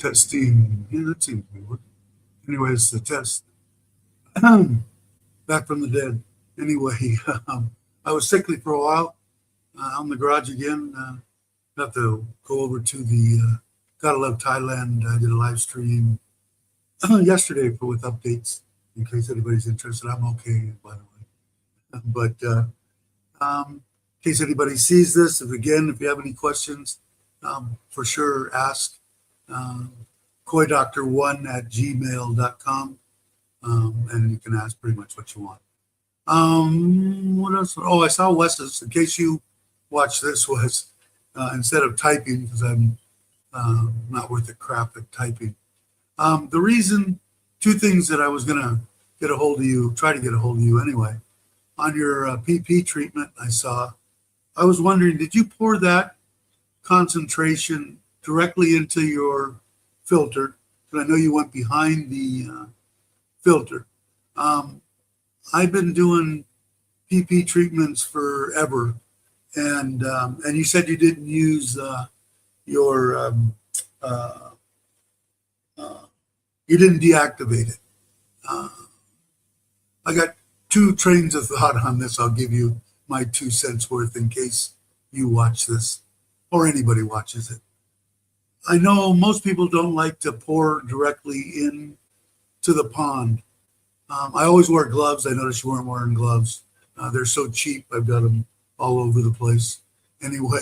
Testing. Yeah, that seems to be working. Anyways, the test. Back from the dead. Anyway, I was sickly for a while. On the garage again. Have to go over to the Gotta Love Thailand. I did a live stream yesterday for with updates. In case anybody's interested, I'm okay, by the way. But in case anybody sees this, if you have any questions, for sure ask. Um, KoiDoctor1 at gmail.com. And you can ask pretty much what you want. What else? Oh, I saw Wes's. In case you watch this, was instead of typing, because I'm not worth a crap at typing. The reason, two things that I was going to get a hold of you, try to get a hold of you anyway. On your PP treatment, I was wondering, did you pour that concentration directly into your filter? Because I know you went behind the filter. I've been doing PP treatments forever, and you said you didn't use your you didn't deactivate it. I got two trains of thought on this. I'll give you my 2 cents worth in case you watch this or anybody watches it. I know most people don't like to pour directly in to the pond. I always wear gloves. I noticed you weren't wearing gloves. They're so cheap. I've got them all over the place. Anyway,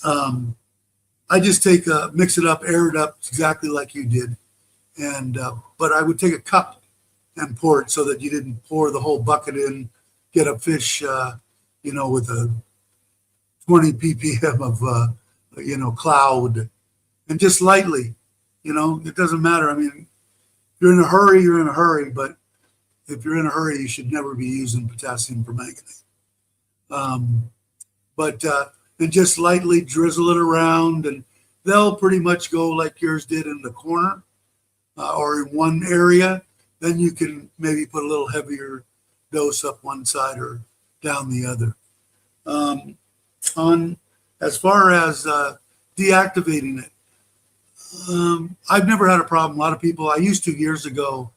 I just mix it up, air it up exactly like you did. And but I would take a cup and pour it so that you didn't pour the whole bucket in, get a fish, with a 20 ppm of, cloud, and just lightly, it doesn't matter. I mean, if you're in a hurry, you're in a hurry, but if you're in a hurry, you should never be using potassium permanganate. And just lightly drizzle it around, and they'll pretty much go like yours did in the corner or in one area. Then you can maybe put a little heavier dose up one side or down the other. On as far as deactivating it, I've never had a problem. A lot of people, I used to years ago,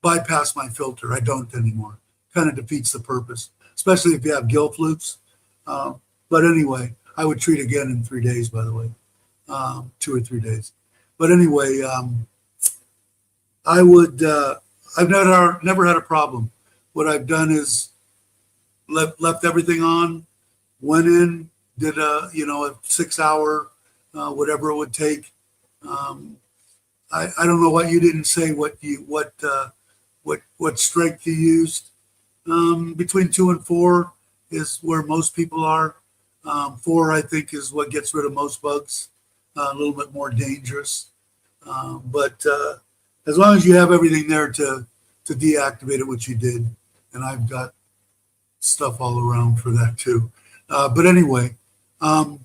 bypass my filter. I don't anymore. Kind of defeats the purpose, especially if you have gill flukes. But anyway, I would treat again in 3 days, by the way, 2 or 3 days. But anyway, I've never had a problem. What I've done is left everything on, went in, did a 6 hour, whatever it would take. I don't know what you didn't say, what strength you used. Between 2 and 4 is where most people are. 4, I think, is what gets rid of most bugs. A little bit more dangerous. But as long as you have everything there to deactivate it, which you did, and I've got stuff all around for that too. But anyway, the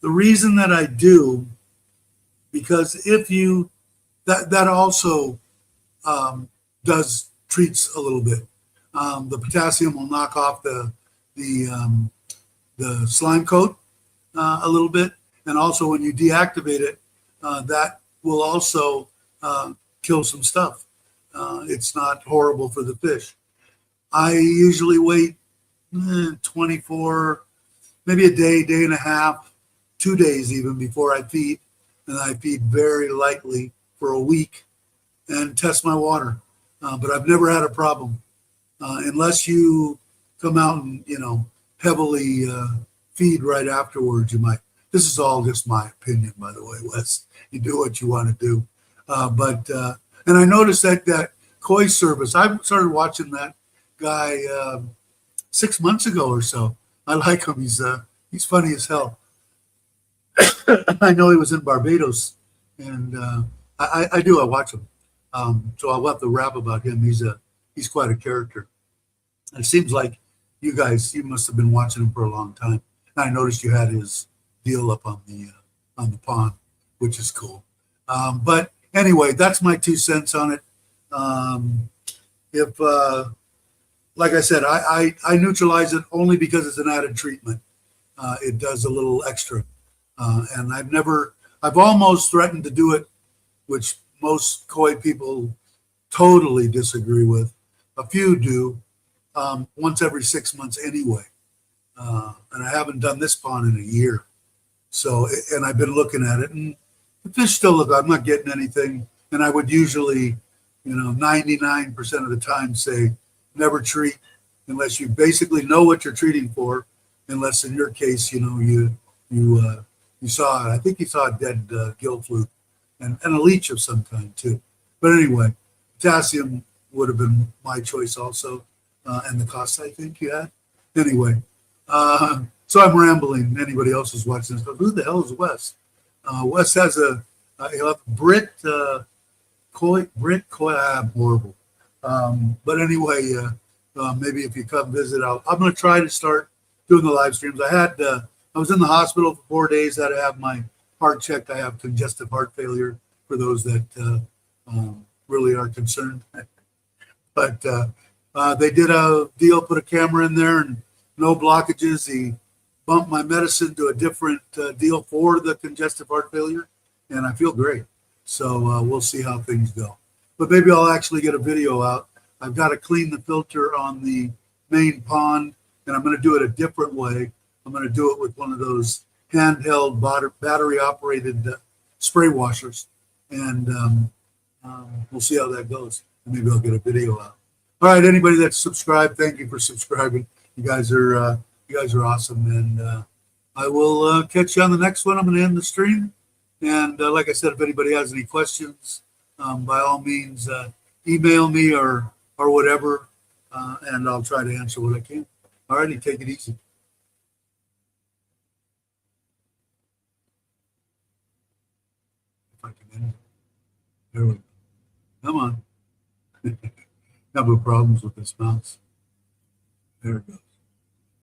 reason that I do, because if you, that also does treats a little bit. The potassium will knock off the slime coat a little bit, and also when you deactivate it, that will also kill some stuff. It's not horrible for the fish. I usually wait 24, maybe a day, day and a half, 2 days even before I feed, and I feed very lightly for a week and test my water. But I've never had a problem unless you come out and heavily feed right afterwards. You might. This is all just my opinion, by the way, Wes. You do what you want to do. And I noticed that koi service. I started watching that guy 6 months ago or so. I like him. He's funny as hell. I know he was in Barbados, and I watch him. So I'll have to rap about him. He's quite a character. And it seems like you must have been watching him for a long time. And I noticed you had his deal up on the pond, which is cool. But anyway, that's my 2 cents on it. If like I said, I neutralize it only because it's an added treatment. It does a little extra, and I've never I've almost threatened to do it, which most koi people totally disagree with. A few do, once every 6 months anyway. And I haven't done this pond in a year. So, and I've been looking at it, and the fish still look, I'm not getting anything. And I would usually, 99% of the time say never treat unless you basically know what you're treating for. Unless in your case, you saw, I think you saw a dead gill fluke and a leech of some kind too. But anyway, potassium would have been my choice also, and the cost I think you had. Anyway, so I'm rambling. Anybody else is watching this, but who the hell is Wes? Wes has he'll have Brit Coy. I'm horrible. But anyway, maybe if you come visit, I'm going to try to start doing the live streams. I was in the hospital for 4 days. I had to have my heart checked. I have congestive heart failure for those that really are concerned. But they did a deal, put a camera in there, and no blockages. He bumped my medicine to a different deal for the congestive heart failure, and I feel great. So we'll see how things go. But maybe I'll actually get a video out. I've got to clean the filter on the main pond, and I'm going to do it a different way. I'm going to do it with one of those handheld battery-operated spray washers, and we'll see how that goes. And maybe I'll get a video out. All right, anybody that's subscribed, thank you for subscribing. You guys are awesome, and I will catch you on the next one. I'm going to end the stream, and like I said, if anybody has any questions, by all means, email me or whatever, and I'll try to answer what I can. All righty, take it easy. If I can end it. There we go. Come on. Have no problems with this mouse. There it goes.